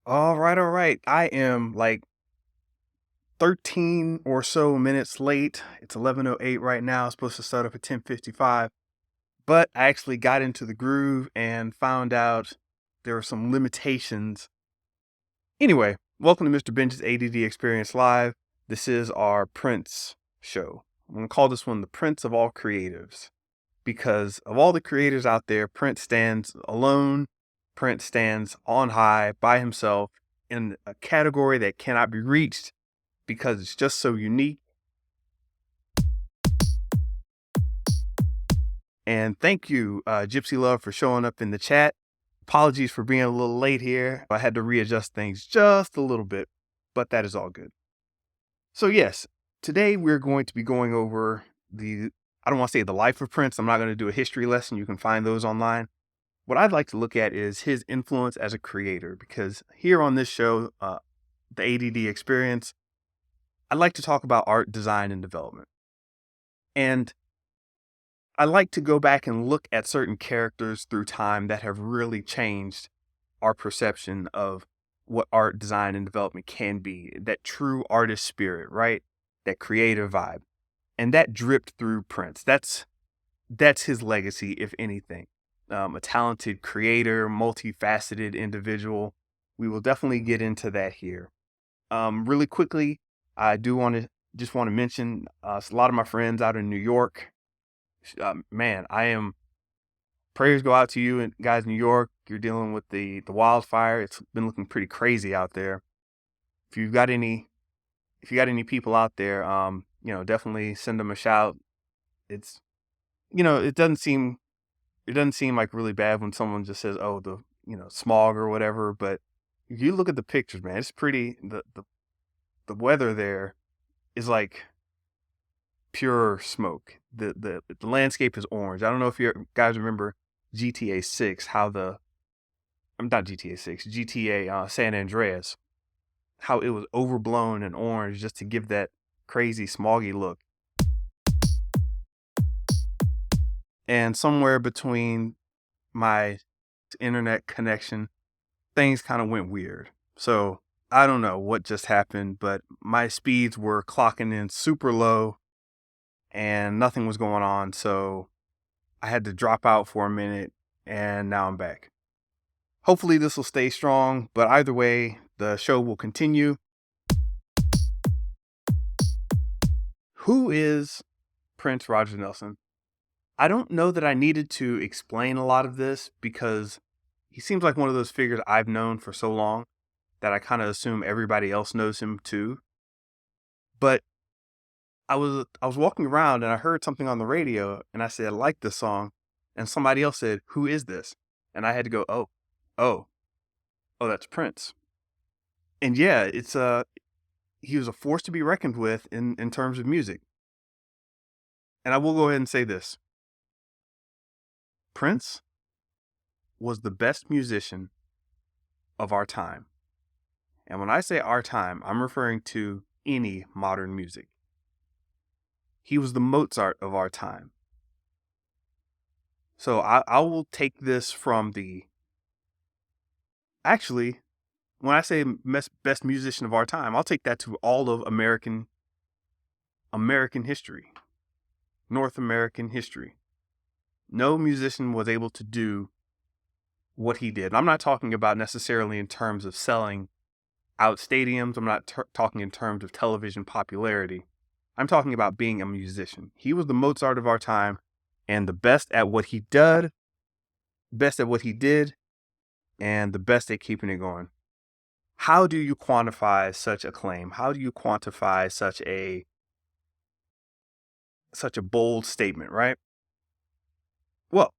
All right. I am like 13 or so minutes late. It's 11:08 right now. It's supposed to start up at 10:55, but I actually got into the groove and found out there were some limitations. Anyway, welcome to Mr. Benja's ADD Experience Live. This is our Prince show. I'm going to call this one the Prince of all creatives because of all the creators out there, Prince stands alone. Prince stands on high by himself in a category that cannot be reached because it's just so unique. And thank you, Gypsy Love, for showing up in the chat. Apologies for being a little late here. I had to readjust things just a little bit, but that is all good. So yes, today we're going to be going over I don't want to say the life of Prince. I'm not going to do a history lesson. You can find those online. What I'd like to look at is his influence as a creator, because here on this show, the ADD Experience, I'd like to talk about art, design, and development. And I like to go back and look at certain characters through time that have really changed our perception of what art, design, and development can be. That true artist spirit, right? That creative vibe. And that dripped through Prince. That's his legacy, if anything. A talented creator, multifaceted individual. We will definitely get into that here. Really quickly, I do want to mention a lot of my friends out in New York. Man, prayers go out to you and guys in New York. You're dealing with the wildfire. It's been looking pretty crazy out there. If you've got any people out there, definitely send them a shout. It's, it doesn't seem like really bad when someone just says, oh, the, smog or whatever. But if you look at the pictures, man, it's pretty, the weather there is like pure smoke. The landscape is orange. I don't know if you guys remember GTA 6, I'm not GTA 6, GTA San Andreas, how it was overblown and orange just to give that crazy smoggy look. And somewhere between my internet connection, things kind of went weird. So I don't know what just happened, but my speeds were clocking in super low and nothing was going on. So I had to drop out for a minute and now I'm back. Hopefully this will stay strong, but either way, the show will continue. Who is Prince Roger Nelson? I don't know that I needed to explain a lot of this because he seems like one of those figures I've known for so long that I kind of assume everybody else knows him too. But I was walking around and I heard something on the radio and I said, I like this song. And somebody else said, who is this? And I had to go, oh, that's Prince. And yeah, he was a force to be reckoned with in terms of music. And I will go ahead and say this. Prince was the best musician of our time. And when I say our time, I'm referring to any modern music. He was the Mozart of our time. So I will take this from actually, when I say best musician of our time, I'll take that to all of American history, North American history. No musician was able to do what he did. I'm not talking about necessarily in terms of selling out stadiums. I'm not talking in terms of television popularity. I'm talking about being a musician. He was the Mozart of our time and the best at what he did, and the best at keeping it going. How do you quantify such a claim? How do you quantify such a bold statement, right? Well,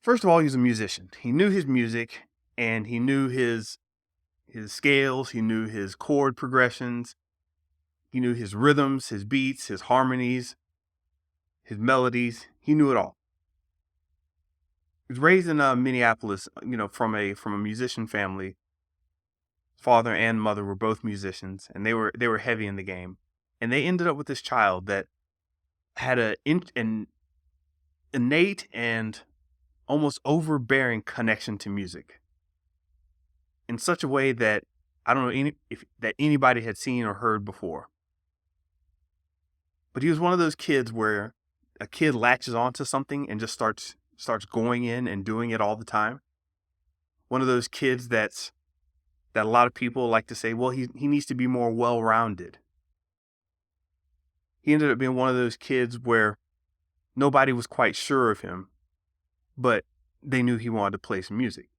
first of all, he's a musician. He knew his music and he knew his scales, he knew his chord progressions, he knew his rhythms, his beats, his harmonies, his melodies. He knew it all. He was raised in Minneapolis, from a musician family. Father and mother were both musicians, and they were heavy in the game. And they ended up with this child that had an innate and almost overbearing connection to music. such a way that I don't know that anybody had seen or heard before. But he was one of those kids where a kid latches onto something and just starts going in and doing it all the time. One of those kids that a lot of people like to say, well, he needs to be more well-rounded. He ended up being one of those kids where nobody was quite sure of him, but they knew he wanted to play some music.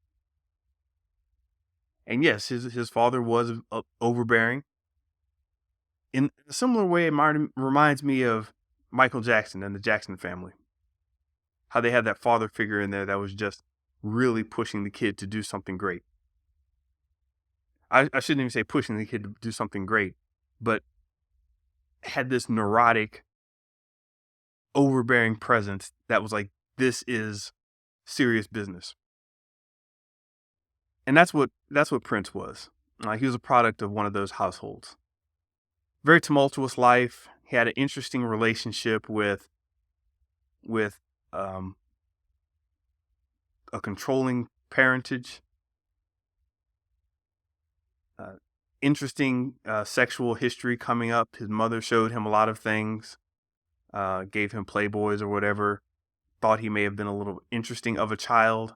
And yes, his father was overbearing. In a similar way, it reminds me of Michael Jackson and the Jackson family. How they had that father figure in there that was just really pushing the kid to do something great. I shouldn't even say pushing the kid to do something great, but had this neurotic, overbearing presence that was like, this is serious business. And that's what Prince was. He was a product of one of those households. Very tumultuous life. He had an interesting relationship with a controlling parentage. Interesting sexual history coming up. His mother showed him a lot of things, gave him Playboys or whatever. Thought he may have been a little interesting of a child.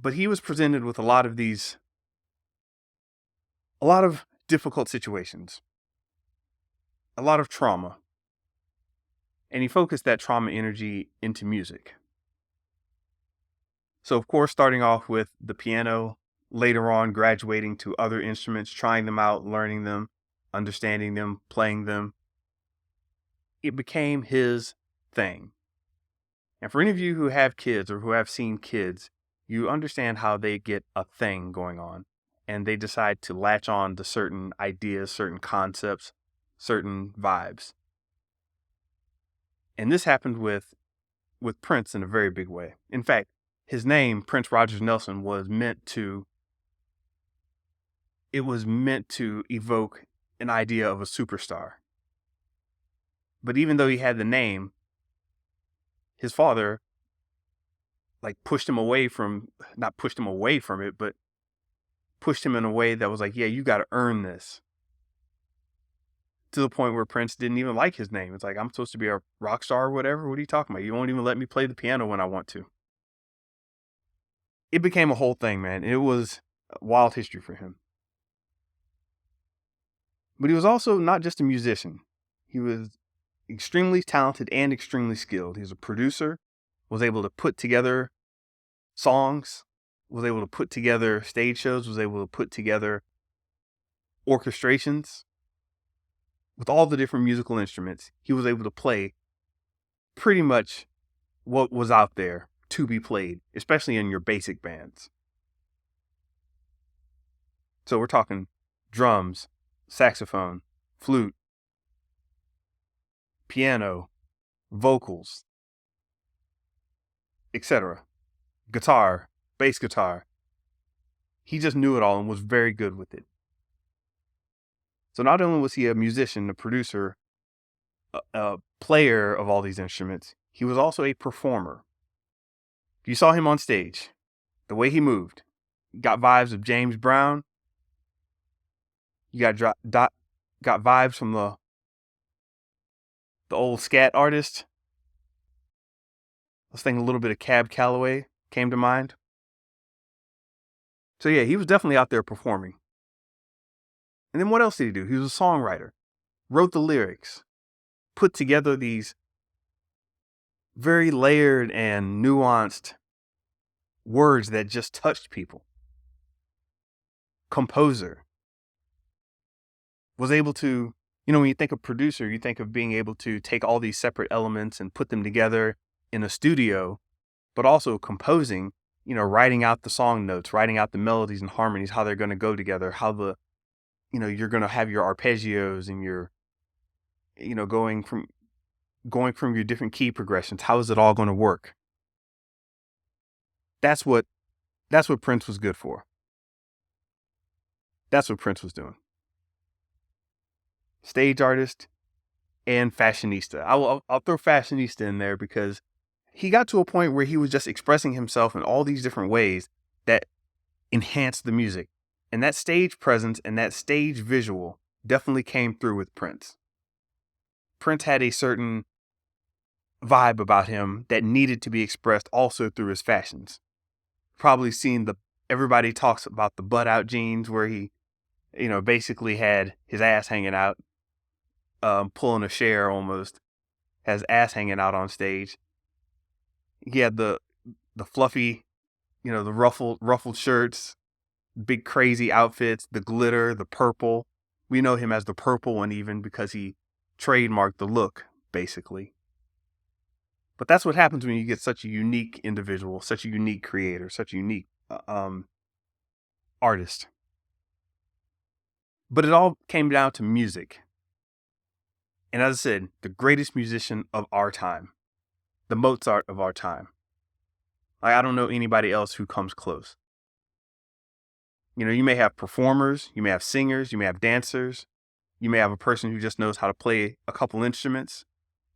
But he was presented with a lot of difficult situations, a lot of trauma. And he focused that trauma energy into music. So, of course, starting off with the piano, later on graduating to other instruments, trying them out, learning them, understanding them, playing them. It became his thing. And for any of you who have kids or who have seen kids, you understand how they get a thing going on and they decide to latch on to certain ideas, certain concepts, certain vibes. And this happened with Prince in a very big way. In fact, his name, Prince Rogers Nelson, was meant to evoke an idea of a superstar. But even though he had the name, his father not pushed him away from it, but pushed him in a way that was like, yeah, you got to earn this. To the point where Prince didn't even like his name. It's like, I'm supposed to be a rock star or whatever. What are you talking about? You won't even let me play the piano when I want to. It became a whole thing, man. It was a wild history for him. But he was also not just a musician. He was extremely talented and extremely skilled. He was a producer, was able to put together songs, was able to put together stage shows, was able to put together orchestrations. With all the different musical instruments, he was able to play pretty much what was out there to be played, especially in your basic bands. So we're talking drums, saxophone, flute, piano, vocals, etc. Guitar, bass guitar. He just knew it all and was very good with it. So not only was he a musician, a producer, a player of all these instruments, he was also a performer. You saw him on stage, the way he moved, got vibes of James Brown. You got vibes from the old scat artist. I was thinking a little bit of Cab Calloway came to mind. So yeah, he was definitely out there performing. And then what else did he do? He was a songwriter, wrote the lyrics, put together these very layered and nuanced words that just touched people. Composer. Was able to, when you think of producer, you think of being able to take all these separate elements and put them together in a studio, but also composing, writing out the song notes, writing out the melodies and harmonies, how they're going to go together, how you're going to have your arpeggios and your, going from your different key progressions. How is it all going to work? That's what Prince was good for. That's what Prince was doing. Stage artist and fashionista. I'll throw fashionista in there because he got to a point where he was just expressing himself in all these different ways that enhanced the music. And that stage presence and that stage visual definitely came through with Prince. Prince had a certain vibe about him that needed to be expressed also through his fashions. Probably seen everybody talks about the butt out jeans where he, basically had his ass hanging out, pulling a Cher almost, has ass hanging out on stage. He had the fluffy, the ruffled shirts, big crazy outfits, the glitter, the purple. We know him as the purple one even because he trademarked the look, basically. But that's what happens when you get such a unique individual, such a unique creator, such a unique artist. But it all came down to music. And as I said, the greatest musician of our time, the Mozart of our time. I don't know anybody else who comes close. You may have performers, you may have singers, you may have dancers, you may have a person who just knows how to play a couple instruments,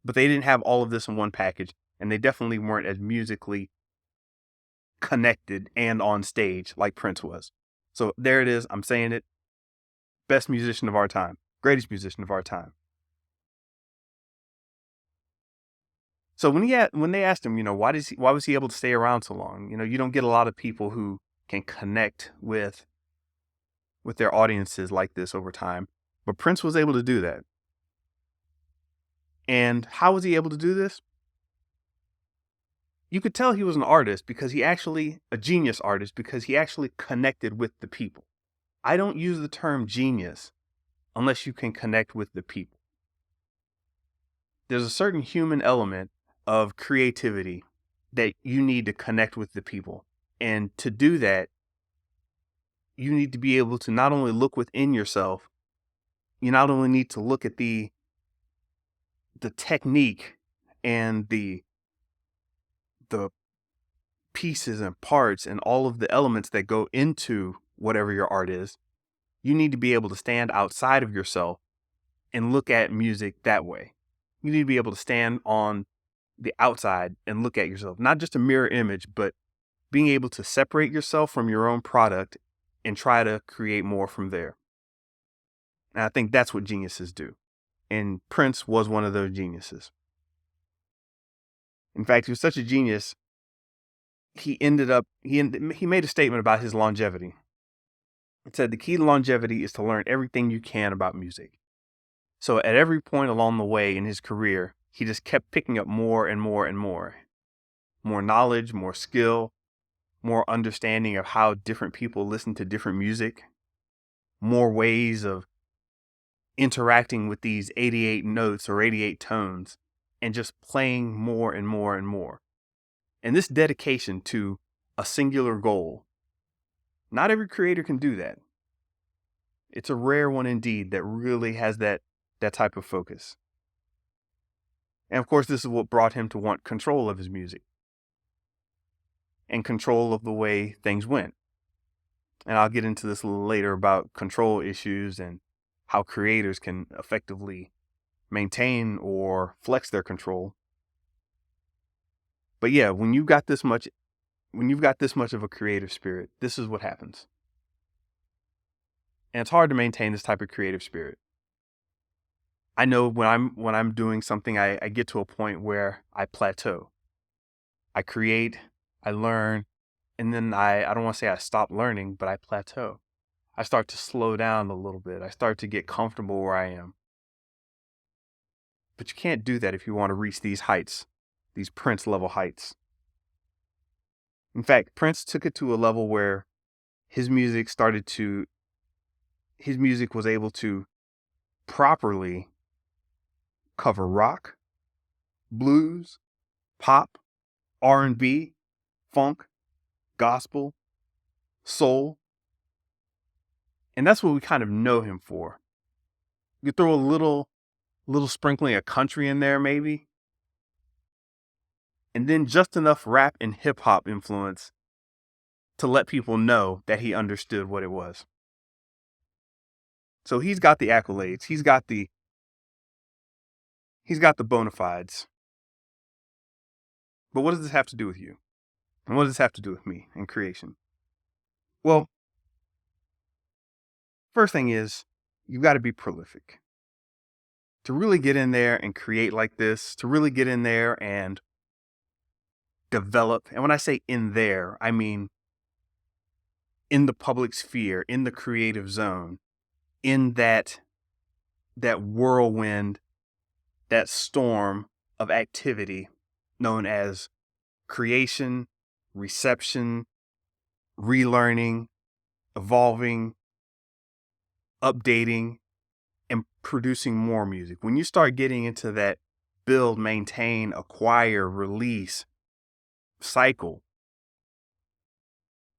but they didn't have all of this in one package, and they definitely weren't as musically connected and on stage like Prince was. So there it is, I'm saying it. Best musician of our time, greatest musician of our time. So when they asked him, why was he able to stay around so long? You don't get a lot of people who can connect with their audiences like this over time, but Prince was able to do that. And how was he able to do this? You could tell he was an artist because a genius artist, because he actually connected with the people. I don't use the term genius unless you can connect with the people. There's a certain human element of creativity that you need to connect with the people. And to do that, you need to be able to not only look within yourself, you not only need to look at the technique and the pieces and parts and all of the elements that go into whatever your art is, you need to be able to stand outside of yourself and look at music that way. You need to be able to stand on the outside and look at yourself, not just a mirror image, but being able to separate yourself from your own product and try to create more from there. And I think that's what geniuses do. And Prince was one of those geniuses. In fact, he was such a genius, he made a statement about his longevity. It said the key to longevity is to learn everything you can about music. So at every point along the way in his career, he just kept picking up more and more and more. More knowledge, more skill, more understanding of how different people listen to different music, more ways of interacting with these 88 notes or 88 tones, and just playing more and more and more. And this dedication to a singular goal, not every creator can do that. It's a rare one indeed that really has that type of focus. And of course, this is what brought him to want control of his music and control of the way things went. And I'll get into this a little later about control issues and how creators can effectively maintain or flex their control. But yeah, when you've got this much of a creative spirit, this is what happens. And it's hard to maintain this type of creative spirit. I know when I'm doing something, I get to a point where I plateau. I create, I learn, and then I don't want to say I stop learning, but I plateau. I start to slow down a little bit. I start to get comfortable where I am. But you can't do that if you want to reach these heights, these Prince level heights. In fact, Prince took it to a level where his music was able to properly cover rock, blues, pop, R&B, funk, gospel, soul. And that's what we kind of know him for. You throw a little sprinkling of country in there maybe, and then just enough rap and hip hop influence to let people know that he understood what it was. So he's got the accolades, he's got the bona fides. But what does this have to do with you? And what does this have to do with me and creation? Well, first thing is you've got to be prolific. To really get in there and create like this, to really get in there and develop. And when I say in there, I mean in the public sphere, in the creative zone, in that whirlwind, that storm of activity known as creation, reception, relearning, evolving, updating, and producing more music. When you start getting into that build, maintain, acquire, release cycle,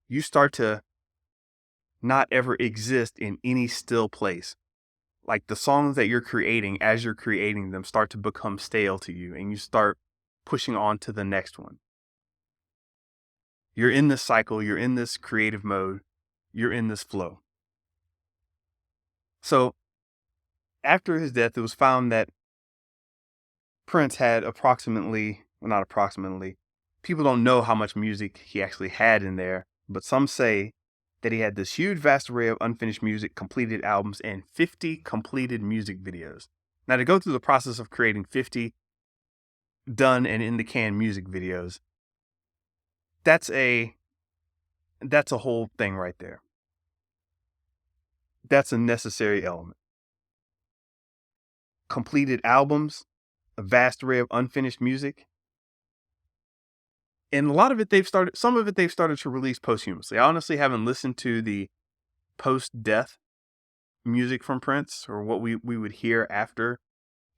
you start to not ever exist in any still place. Like the songs that you're creating, as you're creating them, start to become stale to you, and you start pushing on to the next one. You're in this cycle, you're in this creative mode, you're in this flow. So after his death, it was found that Prince had not approximately, people don't know how much music he actually had in there, but some say that he had this huge, vast array of unfinished music, completed albums, and 50 completed music videos. Now, to go through the process of creating 50 done and in the can music videos, that's a whole thing right there. That's a necessary element. Completed albums, a vast array of unfinished music. And some of it they've started to release posthumously. I honestly haven't listened to the post-death music from Prince, or what we would hear after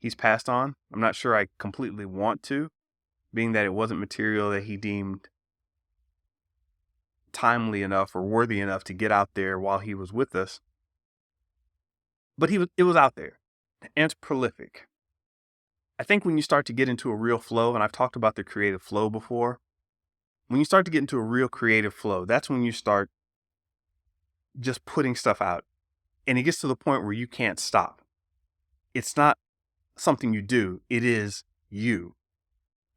he's passed on. I'm not sure I completely want to, being that it wasn't material that he deemed timely enough or worthy enough to get out there while he was with us. But it was out there, and it's prolific. I think when you start to get into a real flow, and I've talked about the creative flow before, when you start to get into a real creative flow, that's when you start just putting stuff out. And it gets to the point where you can't stop. It's not something you do. It is you.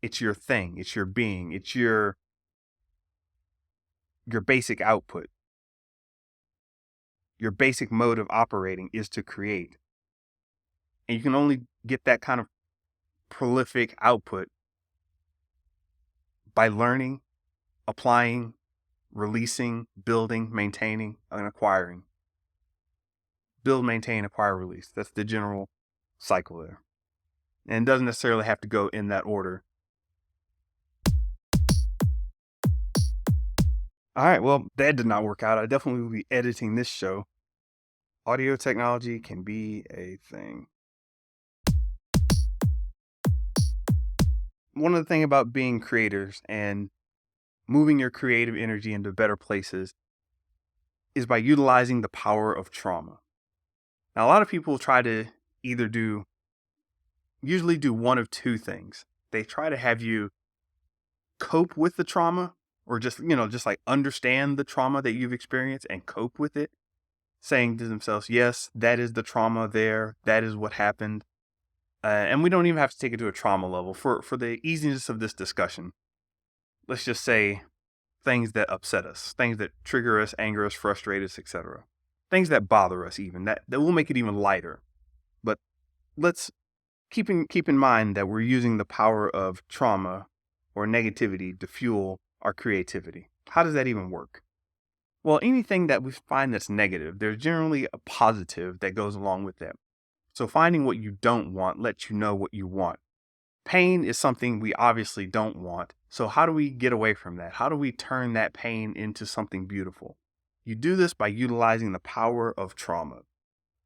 It's your thing. It's your being. It's your basic output. Your basic mode of operating is to create. And you can only get that kind of prolific output by learning, applying, releasing, building, maintaining, and acquiring. Build, maintain, acquire, release. That's the general cycle there. And it doesn't necessarily have to go in that order. All right, well, that did not work out. I definitely will be editing this show. Audio technology can be a thing. One of the things about being creators and moving your creative energy into better places is by utilizing the power of trauma. Now, a lot of people try to usually do one of two things. They try to have you cope with the trauma, or just like understand the trauma that you've experienced and cope with it, saying to themselves, yes, that is the trauma there. That is what happened. And we don't even have to take it to a trauma level for the easiness of this discussion. Let's just say things that upset us, things that trigger us, anger us, frustrate us, etc. Things that bother us, even that will make it even lighter. But let's keep in mind that we're using the power of trauma or negativity to fuel our creativity. How does that even work? Well, anything that we find that's negative, there's generally a positive that goes along with that. So finding what you don't want lets you know what you want. Pain is something we obviously don't want. So how do we get away from that? How do we turn that pain into something beautiful? You do this by utilizing the power of trauma.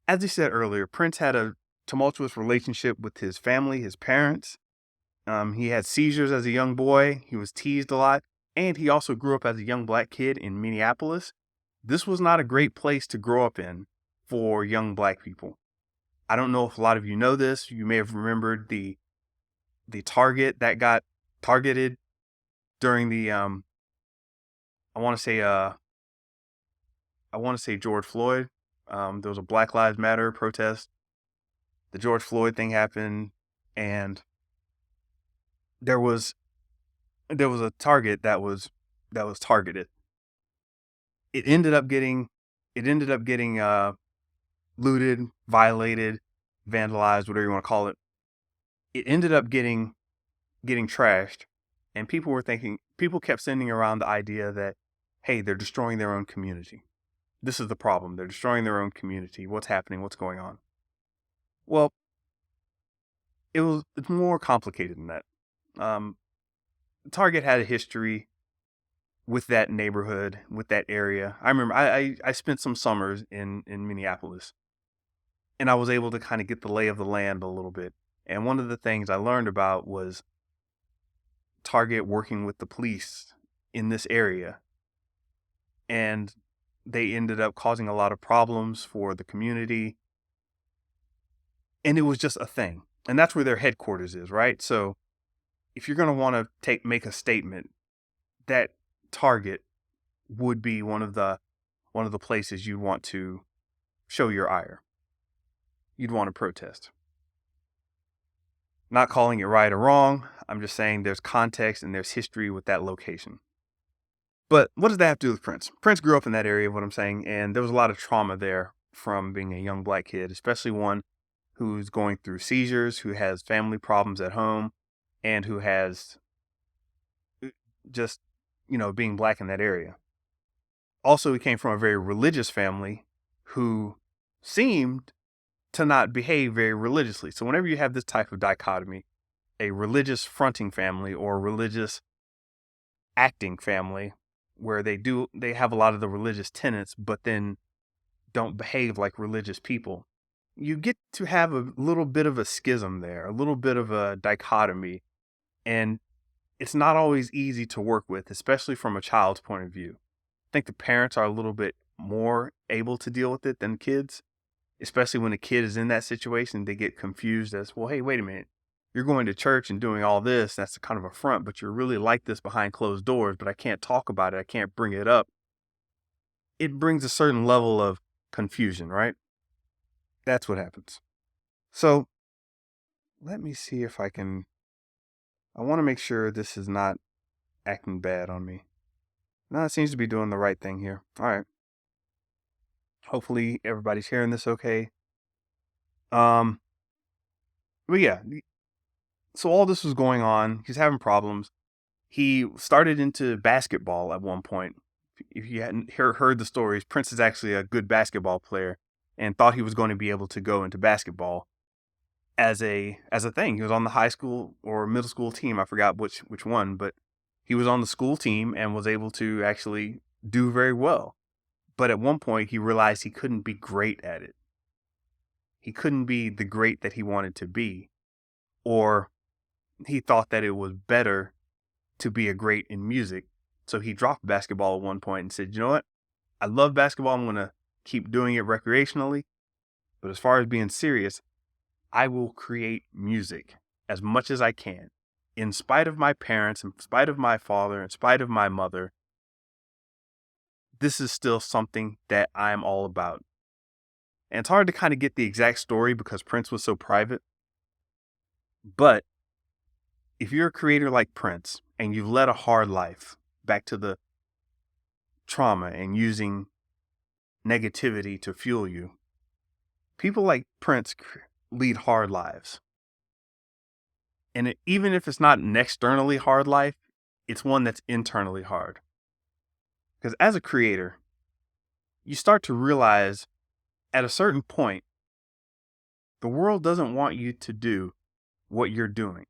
As I said earlier, Prince had a tumultuous relationship with his family, his parents. He had seizures as a young boy. He was teased a lot. And he also grew up as a young black kid in Minneapolis. This was not a great place to grow up in for young black people. I don't know if a lot of you know this. You may have remembered the target that got targeted during the I want to say George Floyd. There was a Black Lives Matter protest. The George Floyd thing happened, and there was a target that was targeted. it ended up getting looted, violated, vandalized, whatever you want to call it. It ended up getting trashed, and people kept sending around the idea that, hey, they're destroying their own community. This is the problem. They're destroying their own community. What's happening? What's going on? Well, it's more complicated than that. Target had a history with that neighborhood, with that area. I remember I spent some summers in Minneapolis, and I was able to kind of get the lay of the land a little bit. And one of the things I learned about was Target working with the police in this area. And they ended up causing a lot of problems for the community. And it was just a thing. And that's where their headquarters is, right? So if you're going to want to make a statement, that Target would be one of the places you'd want to show your ire. You'd want to protest. Not calling it right or wrong. I'm just saying there's context and there's history with that location. But what does that have to do with Prince? Prince grew up in that area, what I'm saying, and there was a lot of trauma there from being a young black kid, especially one who's going through seizures, who has family problems at home, and who has just, being black in that area. Also, he came from a very religious family who seemed to not behave very religiously. So whenever you have this type of dichotomy, a religious fronting family or a religious acting family, where they have a lot of the religious tenets, but then don't behave like religious people, you get to have a little bit of a schism there, a little bit of a dichotomy. And it's not always easy to work with, especially from a child's point of view. I think the parents are a little bit more able to deal with it than kids, especially when a kid is in that situation. They get confused as, well, hey, wait a minute. You're going to church and doing all this. That's kind of a front, but you're really like this behind closed doors, but I can't talk about it. I can't bring it up. It brings a certain level of confusion, right? That's what happens. So let me see if I want to make sure this is not acting bad on me. No, it seems to be doing the right thing here. All right. Hopefully everybody's hearing this okay. But yeah, so all this was going on. He's having problems. He started into basketball at one point. If you hadn't heard the stories, Prince is actually a good basketball player and thought he was going to be able to go into basketball as a thing. He was on the high school or middle school team. I forgot which one, but he was on the school team and was able to actually do very well. But at one point, he realized he couldn't be great at it. He couldn't be the great that he wanted to be, or he thought that it was better to be a great in music. So he dropped basketball at one point and said, you know what? I love basketball. I'm going to keep doing it recreationally. But as far as being serious, I will create music as much as I can. In spite of my parents, in spite of my father, in spite of my mother, this is still something that I'm all about. And it's hard to kind of get the exact story because Prince was so private. But if you're a creator like Prince and you've led a hard life, back to the trauma and using negativity to fuel you, people like Prince lead hard lives. And even if it's not an externally hard life, it's one that's internally hard. Because as a creator, you start to realize at a certain point, the world doesn't want you to do what you're doing.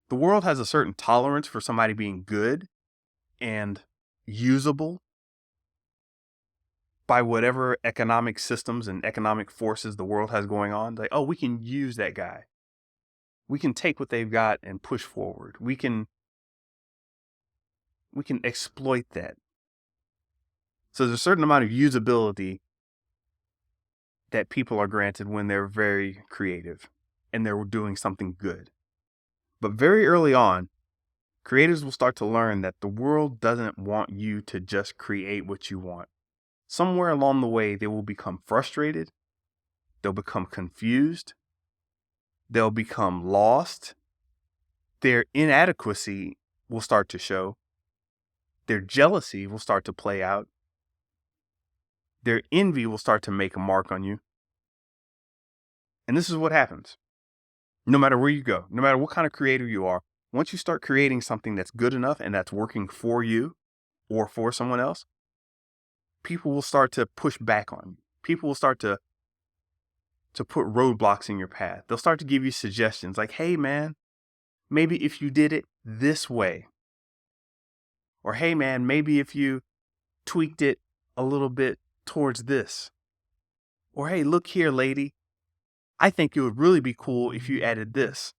The world has a certain tolerance for somebody being good and usable by whatever economic systems and economic forces the world has going on. Like, oh, we can use that guy. We can take what they've got and push forward. We can exploit that. So there's a certain amount of usability that people are granted when they're very creative and they're doing something good. But very early on, creators will start to learn that the world doesn't want you to just create what you want. Somewhere along the way, they will become frustrated. They'll become confused. They'll become lost. Their inadequacy will start to show. Their jealousy will start to play out. Their envy will start to make a mark on you. And this is what happens. No matter where you go, no matter what kind of creator you are, once you start creating something that's good enough and that's working for you or for someone else, people will start to push back on you. People will start to put roadblocks in your path. They'll start to give you suggestions like, hey, man, maybe if you did it this way. Or, hey, man, maybe if you tweaked it a little bit towards this. Or, hey, look here, lady. I think it would really be cool if you added this.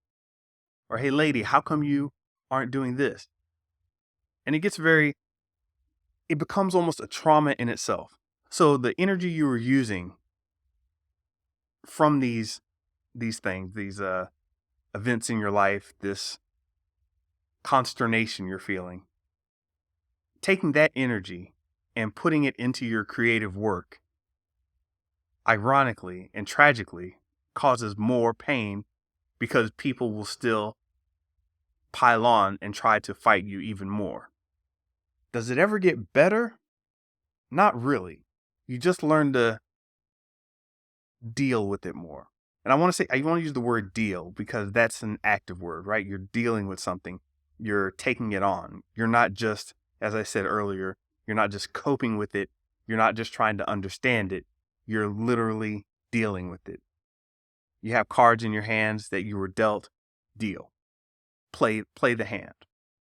Or, hey, lady, how come you aren't doing this? And it becomes almost a trauma in itself. So the energy you were using from these things, these events in your life, this consternation you're feeling, taking that energy and putting it into your creative work, ironically and tragically, causes more pain because people will still pile on and try to fight you even more. Does it ever get better? Not really. You just learn to deal with it more. And I want to use the word deal because that's an active word, right? You're dealing with something. You're taking it on. You're not just, as I said earlier, you're not just coping with it. You're not just trying to understand it. You're literally dealing with it. You have cards in your hands that you were dealt. Deal. Play the hand.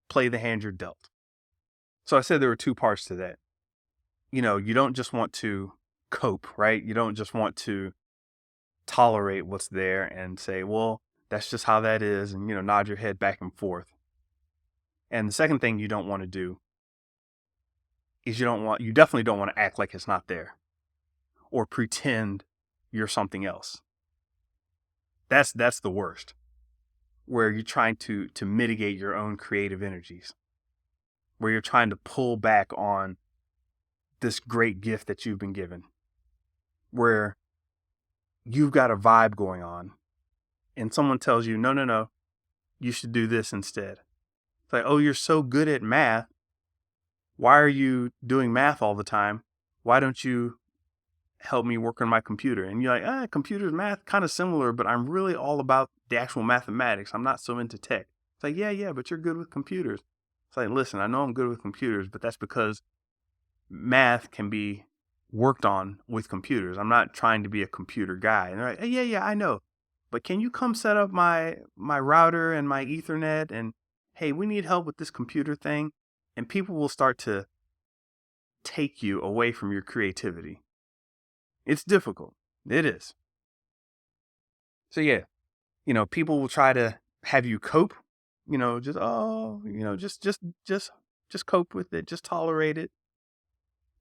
Play the hand you're dealt. So I said there were two parts to that. You don't just want to cope, right? You don't just want to tolerate what's there and say, well, that's just how that is, and nod your head back and forth. And the second thing you don't want to do is you definitely don't want to act like it's not there or pretend you're something else. That's the worst, where you're trying to mitigate your own creative energies, where you're trying to pull back on this great gift that you've been given, where you've got a vibe going on and someone tells you, no, you should do this instead. It's like, oh, you're so good at math. Why are you doing math all the time? Why don't you help me work on my computer? And you're like, computers, math, kind of similar, but I'm really all about the actual mathematics. I'm not so into tech. It's like, yeah, but you're good with computers. It's like, listen, I know I'm good with computers, but that's because math can be worked on with computers. I'm not trying to be a computer guy. And they're like, hey, yeah, I know. But can you come set up my router and my Ethernet? And hey, we need help with this computer thing. And people will start to take you away from your creativity. It's difficult. It is. So yeah, people will try to have you cope, just cope with it, just tolerate it.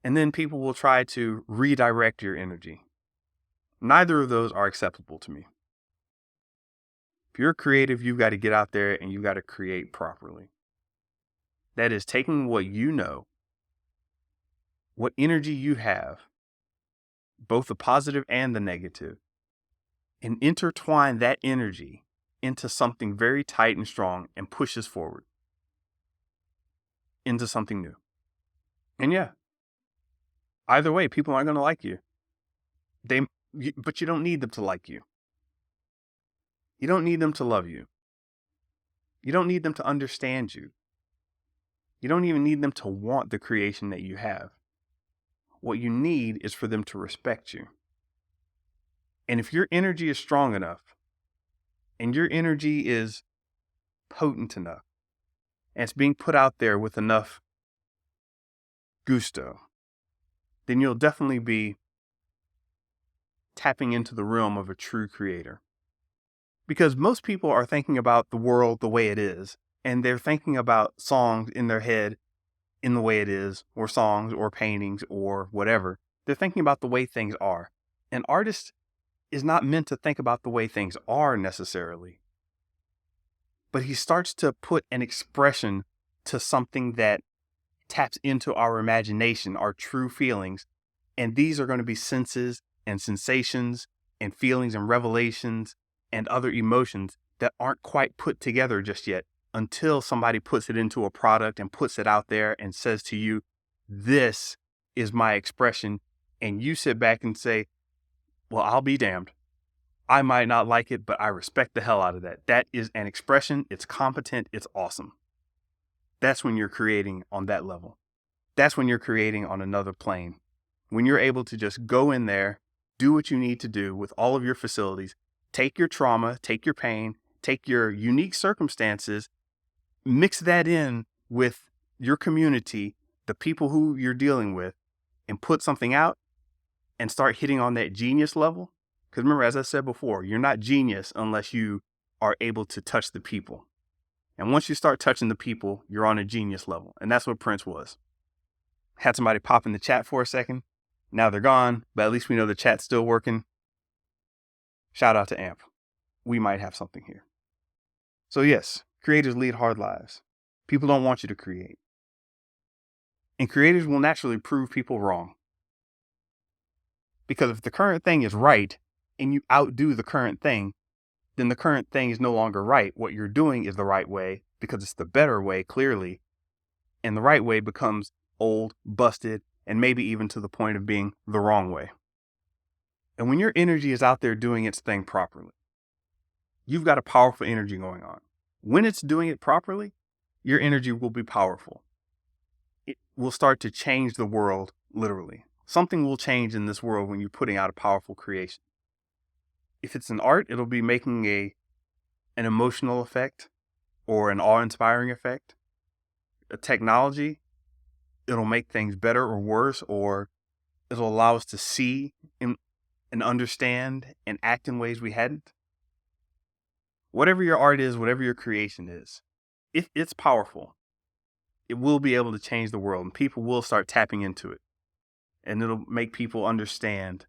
And then people will try to redirect your energy. Neither of those are acceptable to me. If you're creative, you've got to get out there and you've got to create properly. That is taking what you know, what energy you have, both the positive and the negative, and intertwine that energy into something very tight and strong and pushes forward into something new. And yeah, either way, people aren't going to like you. But you don't need them to like you. You don't need them to love you. You don't need them to understand you. You don't even need them to want the creation that you have. What you need is for them to respect you. And if your energy is strong enough, and your energy is potent enough, and it's being put out there with enough gusto, then you'll definitely be tapping into the realm of a true creator. Because most people are thinking about the world the way it is, and they're thinking about songs in their head in the way it is, or songs or paintings or whatever. They're thinking about the way things are. An artist is not meant to think about the way things are necessarily, but he starts to put an expression to something that taps into our imagination, our true feelings. And these are going to be senses and sensations and feelings and revelations and other emotions that aren't quite put together just yet until somebody puts it into a product and puts it out there and says to you, this is my expression. And you sit back and say, well, I'll be damned. I might not like it, but I respect the hell out of that. That is an expression. It's competent. It's awesome. That's when you're creating on that level. That's when you're creating on another plane. When you're able to just go in there, do what you need to do with all of your facilities, take your trauma, take your pain, take your unique circumstances, mix that in with your community, the people who you're dealing with, and put something out and start hitting on that genius level. Because remember, as I said before, you're not genius unless you are able to touch the people. And once you start touching the people, you're on a genius level. And that's what Prince was. Had somebody pop in the chat for a second. Now they're gone, but at least we know the chat's still working. Shout out to AMP. We might have something here. So yes, creators lead hard lives. People don't want you to create. And creators will naturally prove people wrong. Because if the current thing is right and you outdo the current thing, then the current thing is no longer right. What you're doing is the right way because it's the better way, clearly. And the right way becomes old, busted, and maybe even to the point of being the wrong way. And when your energy is out there doing its thing properly, you've got a powerful energy going on. When it's doing it properly, your energy will be powerful. It will start to change the world, literally. Something will change in this world when you're putting out a powerful creation. If it's an art, it'll be making an emotional effect or an awe-inspiring effect. A technology, it'll make things better or worse, or it'll allow us to see and understand and act in ways we hadn't. Whatever your art is, whatever your creation is, if it's powerful, it will be able to change the world and people will start tapping into it. And it'll make people understand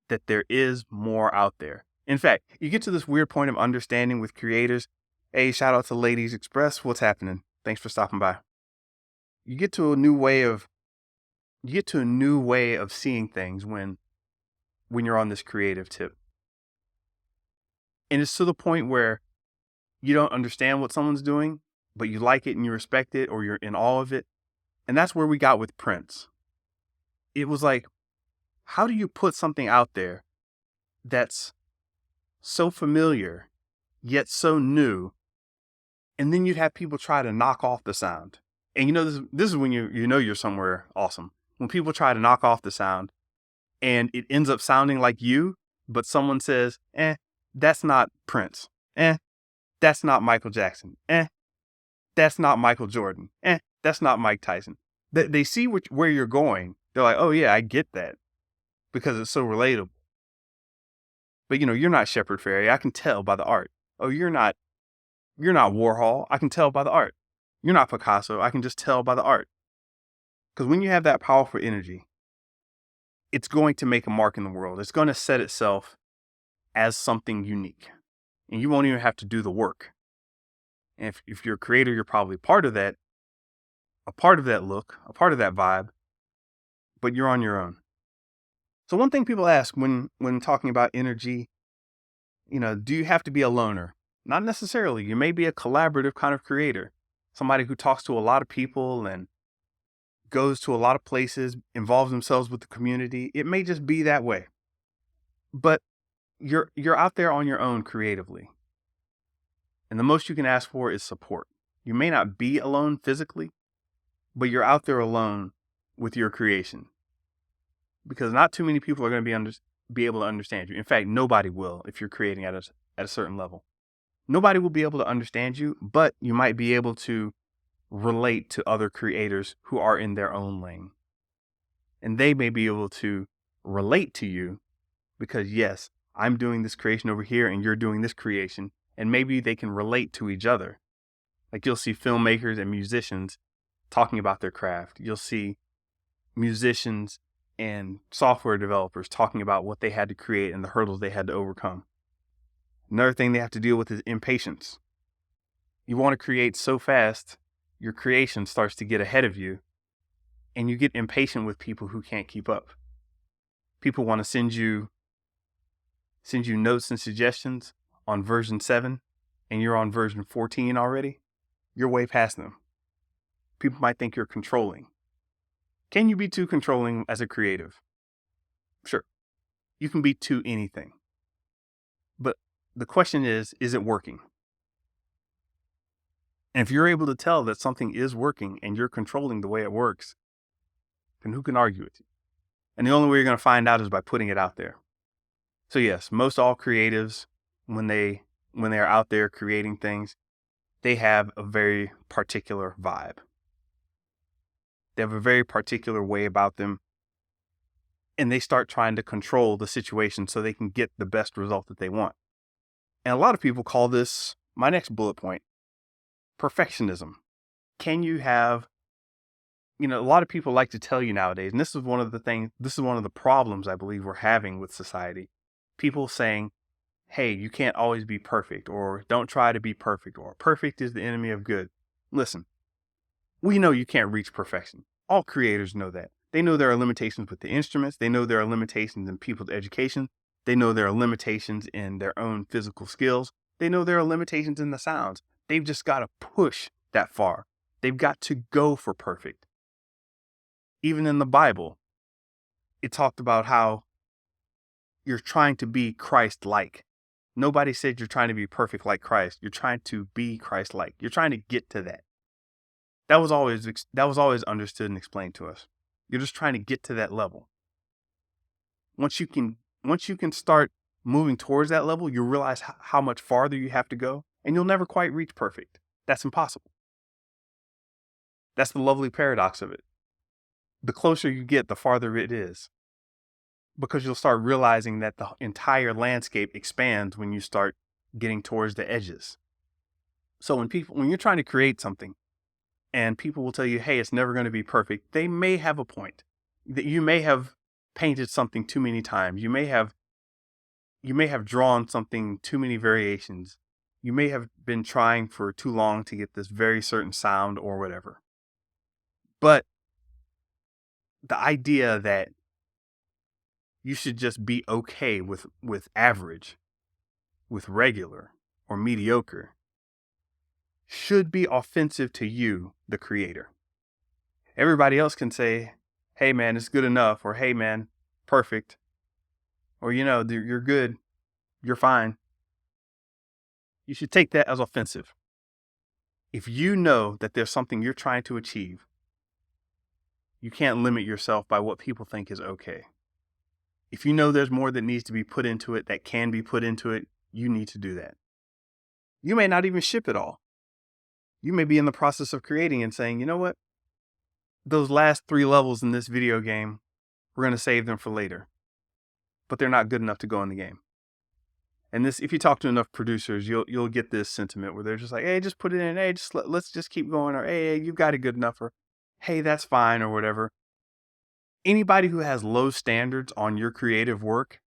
that there is more out there. In fact, you get to this weird point of understanding with creators. Hey, shout out to Ladies Express. What's happening? Thanks for stopping by. You get to a new way of seeing things when you're on this creative tip. And it's to the point where you don't understand what someone's doing, but you like it and you respect it, or you're in awe of it. And that's where we got with Prince. It was like, how do you put something out there that's so familiar, yet so new, and then you'd have people try to knock off the sound? And you know, this is when you know you're somewhere awesome. When people try to knock off the sound and it ends up sounding like you, but someone says, that's not Prince. That's not Michael Jackson. That's not Michael Jordan. That's not Mike Tyson. They see where you're going. They're like, oh yeah, I get that. Because it's so relatable. But you know, you're not Shepard Fairey. I can tell by the art. Oh, you're not Warhol. I can tell by the art. You're not Picasso. I can just tell by the art. Because when you have that powerful energy, it's going to make a mark in the world. It's going to set itself as something unique. And you won't even have to do the work. And if you're a creator, you're probably part of that look, a part of that vibe, but you're on your own. So one thing people ask when talking about energy, do you have to be a loner? Not necessarily. You may be a collaborative kind of creator, somebody who talks to a lot of people and goes to a lot of places, involves themselves with the community. It may just be that way. But you're out there on your own creatively. And the most you can ask for is support. You may not be alone physically, but you're out there alone with your creation. Because not too many people are going to be able to understand you. In fact, nobody will if you're creating at a certain level. Nobody will be able to understand you, but you might be able to relate to other creators who are in their own lane. And they may be able to relate to you because, yes, I'm doing this creation over here and you're doing this creation. And maybe they can relate to each other. Like you'll see filmmakers and musicians talking about their craft. You'll see musicians and software developers talking about what they had to create and the hurdles they had to overcome. Another thing they have to deal with is impatience. You want to create so fast, your creation starts to get ahead of you, and you get impatient with people who can't keep up. People want to send you notes and suggestions on version 7, and you're on version 14 already, you're way past them. People might think you're controlling. Can you be too controlling as a creative? Sure. You can be too anything. But the question is it working? And if you're able to tell that something is working and you're controlling the way it works, then who can argue with you? And the only way you're going to find out is by putting it out there. So yes, most all creatives, when they are out there creating things, they have a very particular vibe. They have a very particular way about them. And they start trying to control the situation so they can get the best result that they want. And a lot of people call this, my next bullet point, perfectionism. Can you have, a lot of people like to tell you nowadays, and this is one of the problems I believe we're having with society. People saying, hey, you can't always be perfect, or don't try to be perfect, or perfect is the enemy of good. Listen, we know you can't reach perfection. All creators know that. They know there are limitations with the instruments. They know there are limitations in people's education. They know there are limitations in their own physical skills. They know there are limitations in the sounds. They've just got to push that far. They've got to go for perfect. Even in the Bible, it talked about how you're trying to be Christ-like. Nobody said you're trying to be perfect like Christ. You're trying to be Christ-like. You're trying to get to that. That was always understood and explained to us. You're just trying to get to that level. Once you can start moving towards that level, you'll realize how much farther you have to go, and you'll never quite reach perfect. That's impossible. That's the lovely paradox of it. The closer you get, the farther it is. Because you'll start realizing that the entire landscape expands when you start getting towards the edges. So when you're trying to create something and people will tell you, hey, it's never going to be perfect, they may have a point. That you may have painted something too many times. You may have drawn something too many variations. You may have been trying for too long to get this very certain sound or whatever. But the idea that you should just be okay with average, with regular or mediocre, should be offensive to you, the creator. Everybody else can say, hey man, it's good enough, or hey man, perfect, or you're good, you're fine. You should take that as offensive. If you know that there's something you're trying to achieve, you can't limit yourself by what people think is okay. If you know there's more that needs to be put into it, that can be put into it, you need to do that. You may not even ship it all. You may be in the process of creating and saying, you know what? Those last 3 levels in this video game, we're going to save them for later. But they're not good enough to go in the game. And this, if you talk to enough producers, you'll get this sentiment where they're just like, hey, just put it in. Hey, let's just keep going. Or hey, you've got it good enough. Or hey, that's fine, or whatever. Anybody who has low standards on your creative work,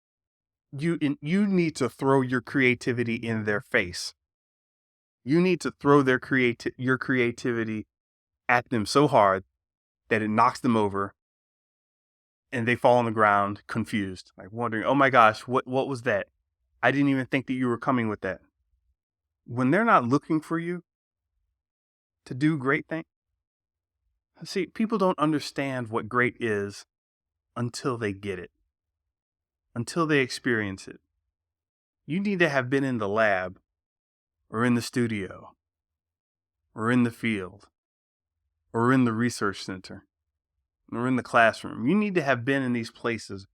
you need to throw your creativity in their face. You need to throw your creativity at them so hard that it knocks them over and they fall on the ground confused, like wondering, oh my gosh, what was that? I didn't even think that you were coming with that. When they're not looking for you to do great things, see, people don't understand what great is until they get it, until they experience it. You need to have been in the lab or in the studio or in the field or in the research center or in the classroom. You need to have been in these places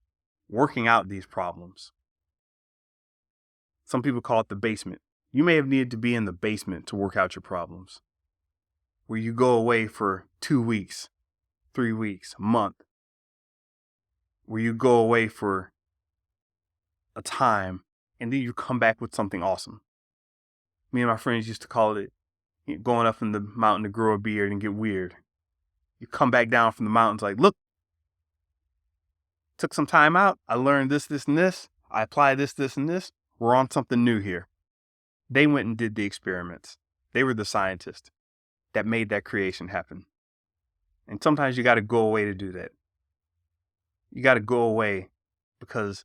working out these problems. Some people call it the basement. You may have needed to be in the basement to work out your problems, where you go away for 2 weeks, 3 weeks, a month, where you go away for a time and then you come back with something awesome. Me and my friends used to call it going up in the mountain to grow a beard and get weird. You come back down from the mountains like, look, took some time out. I learned this, and this. I applied this, and this. We're on something new here. They went and did the experiments. They were the scientists that made that creation happen. And sometimes you got to go away to do that. You got to go away because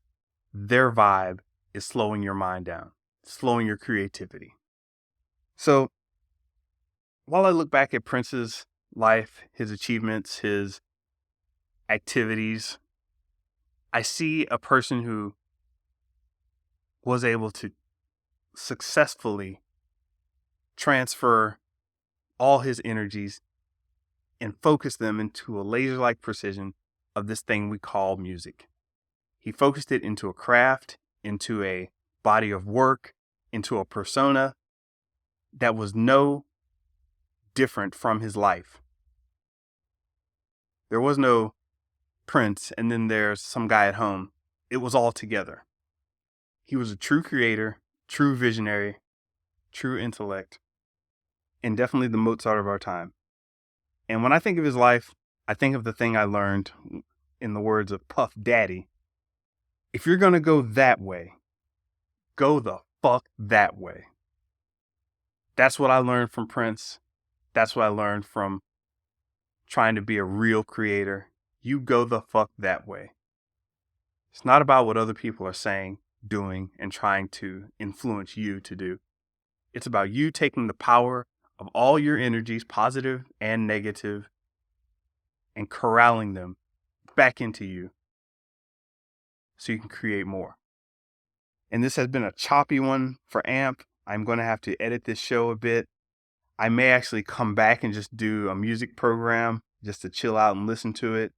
their vibe is slowing your mind down, slowing your creativity. So while I look back at Prince's life, his achievements, his activities, I see a person who was able to successfully transfer all his energies and focus them into a laser-like precision of this thing we call music. He focused it into a craft, into a body of work, into a persona that was no different from his life. There was no Prince and then there's some guy at home. It was all together. He was a true creator, true visionary, true intellect, and definitely the Mozart of our time. And when I think of his life, I think of the thing I learned in the words of Puff Daddy. If you're going to go that way, go the fuck that way. That's what I learned from Prince. That's what I learned from trying to be a real creator. You go the fuck that way. It's not about what other people are saying, doing, and trying to influence you to do. It's about you taking the power of all your energies, positive and negative, and corralling them back into you so you can create more. And this has been a choppy one for AMP. I'm going to have to edit this show a bit. I may actually come back and just do a music program just to chill out and listen to it.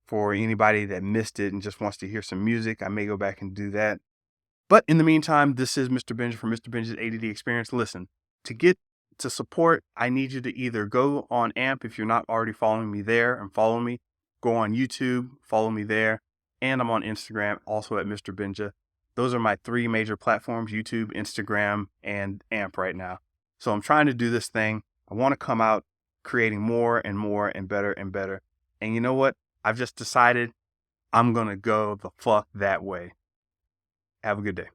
For anybody that missed it and just wants to hear some music, I may go back and do that. But in the meantime, this is Mr. Benja from Mr. Benja's ADD Experience. Listen, to get to support, I need you to either go on AMP if you're not already following me there and follow me. Go on YouTube, follow me there. And I'm on Instagram, also at Mr. Benja. Those are my 3 major platforms, YouTube, Instagram, and AMP right now. So I'm trying to do this thing. I want to come out creating more and more and better and better. And you know what? I've just decided I'm going to go the fuck that way. Have a good day.